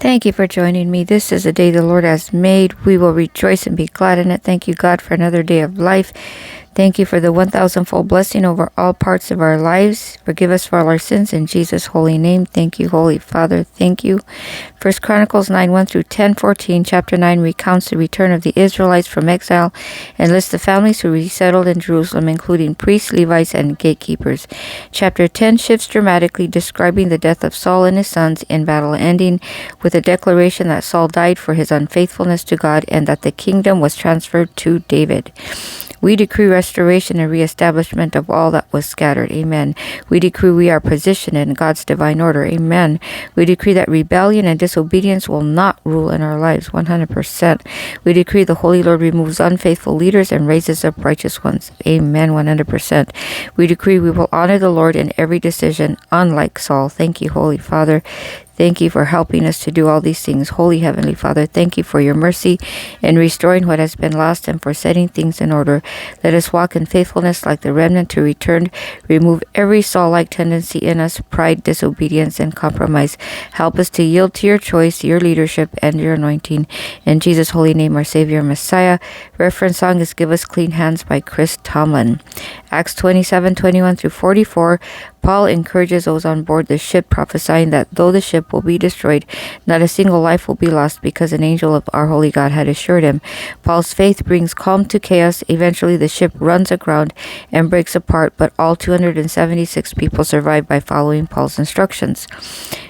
Thank you for joining me. This is a day the Lord has made. We will rejoice and be glad in it. Thank you, God, for another day of life. Thank you for the 1,000-fold blessing over all parts of our lives. Forgive us for all our sins in Jesus' holy name. Thank you, Holy Father. Thank you. 1 Chronicles 9:1 through 10:14, chapter 9 recounts the return of the Israelites from exile and lists the families who resettled in Jerusalem, including priests, Levites, and gatekeepers. Chapter 10 shifts dramatically, describing the death of Saul and his sons in battle, ending with a declaration that Saul died for his unfaithfulness to God and that the kingdom was transferred to David. We decree restoration and reestablishment of all that was scattered. Amen. We decree we are positioned in God's divine order. Amen. We decree that rebellion and disobedience will not rule in our lives. 100%. We decree the Holy Lord removes unfaithful leaders and raises up righteous ones. Amen. 100%. We decree we will honor the Lord in every decision, unlike Saul. Thank you, Holy Father. Thank you for helping us to do all these things. Holy Heavenly Father, thank you for your mercy in restoring what has been lost and for setting things in order. Let us walk in faithfulness like the remnant who returned. Remove every Saul-like tendency in us, pride, disobedience, and compromise. Help us to yield to your choice, your leadership, and your anointing. In Jesus' holy name, our Savior, Messiah. Reference song is Give Us Clean Hands by Chris Tomlin. Acts 27:21 through 44. Paul encourages those on board the ship, prophesying that though the ship will be destroyed, not a single life will be lost because an angel of our holy God had assured him. Paul's faith brings calm to chaos. Eventually, the ship runs aground and breaks apart, but all 276 people survive by following Paul's instructions.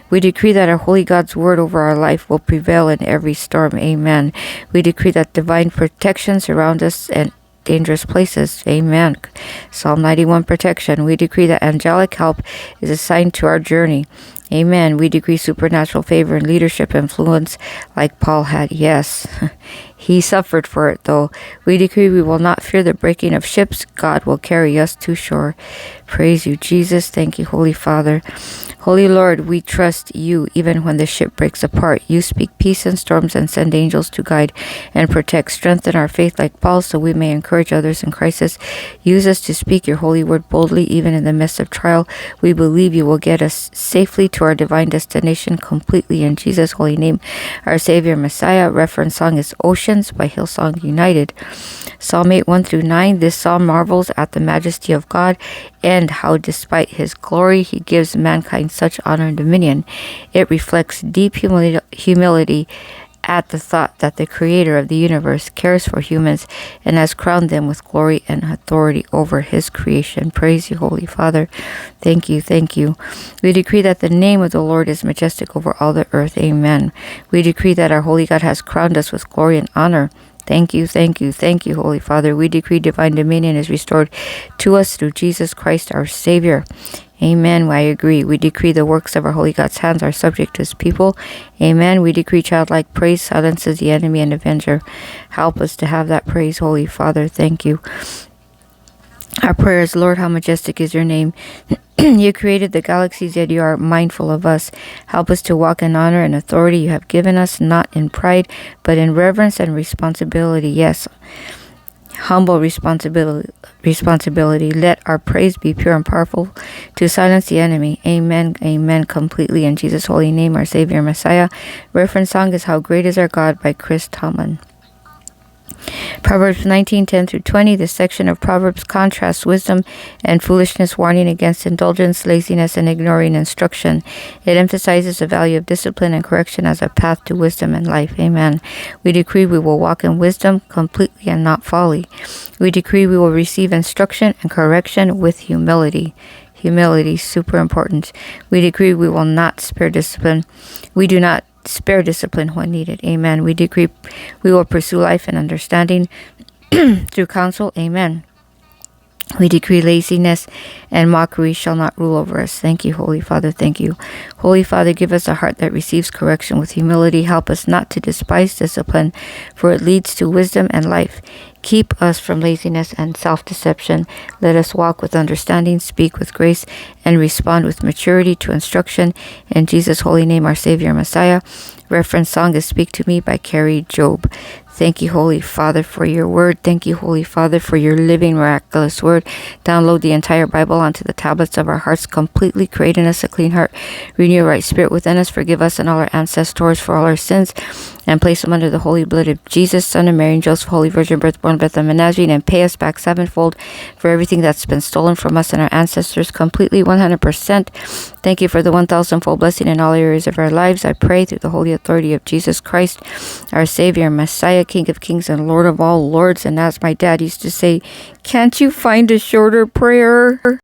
We decree that our holy God's word over our life will prevail in every storm. Amen. We decree that divine protection surrounds us and dangerous places. Amen. Psalm 91 protection. We decree that angelic help is assigned to our journey. Amen. We decree supernatural favor and leadership influence like Paul had. Yes. He suffered for it, though. We decree we will not fear the breaking of ships. God will carry us to shore. Praise you, Jesus. Thank you, Holy Father. Holy Lord, we trust you even when the ship breaks apart. You speak peace in storms and send angels to guide and protect. Strengthen our faith like Paul so we may encourage others in crisis. Use us to speak your holy word boldly even in the midst of trial. We believe you will get us safely to our divine destination completely in Jesus' holy name. Our Savior, Messiah. Reference song is Oceans by Hillsong United. Psalm 8:1 through 9. This psalm marvels at the majesty of God and how despite his glory he gives mankind such honor and dominion. It reflects deep humility at the thought that the creator of the universe cares for humans and has crowned them with glory and authority over his creation. Praise you, Holy Father. Thank you, thank you. We decree that the name of the Lord is majestic over all the earth. Amen. We decree that our holy God has crowned us with glory and honor. Thank you, thank you, thank you, Holy Father. We decree divine dominion is restored to us through Jesus Christ, our Savior. Amen. I agree. We decree the works of our holy God's hands are subject to his people. Amen. We decree childlike praise silences the enemy and avenger. Help us to have that praise, Holy Father. Thank you. Our prayer is, Lord, how majestic is your name. You created the galaxies, yet you are mindful of us. Help us to walk in honor and authority you have given us, not in pride, but in reverence and responsibility. Yes, humble responsibility. Let our praise be pure and powerful to silence the enemy. Amen. Amen. Completely in Jesus' holy name, our Savior, Messiah. Reference song is How Great Is Our God by Chris Tomlin. Proverbs 19:10 through 20. This section of Proverbs contrasts wisdom and foolishness, warning against indulgence, laziness, and ignoring instruction. It emphasizes the value of discipline and correction as a path to wisdom and life. Amen. We decree we will walk in wisdom completely and not folly. We decree we will receive instruction and correction with humility. Humility, super important. We decree we will not spare discipline. We do not spare discipline when needed. Amen. We decree we will pursue life and understanding through counsel. Amen. We decree laziness and mockery shall not rule over us. Thank you, Holy Father. Thank you. Holy Father, give us a heart that receives correction with humility. Help us not to despise discipline, for it leads to wisdom and life. Keep us from laziness and self-deception. Let us walk with understanding, speak with grace, and respond with maturity to instruction. In Jesus' holy name, our Savior, Messiah. Reference song is Speak to Me by Carrie Job. Thank you, Holy Father, for your word. Thank you, Holy Father, for your living, miraculous word. Download the entire Bible onto the tablets of our hearts completely, create in us a clean heart. Renew a right spirit within us. Forgive us and all our ancestors for all our sins, and place them under the holy blood of Jesus, Son of Mary and Joseph, Holy Virgin, birth-born Bethlehem and Nazarene, and pay us back sevenfold for everything that's been stolen from us and our ancestors completely, 100%. Thank you for the 1,000-fold blessing in all areas of our lives. I pray through the holy authority of Jesus Christ, our Savior, Messiah, King of kings and Lord of all lords. And as my dad used to say, can't you find a shorter prayer?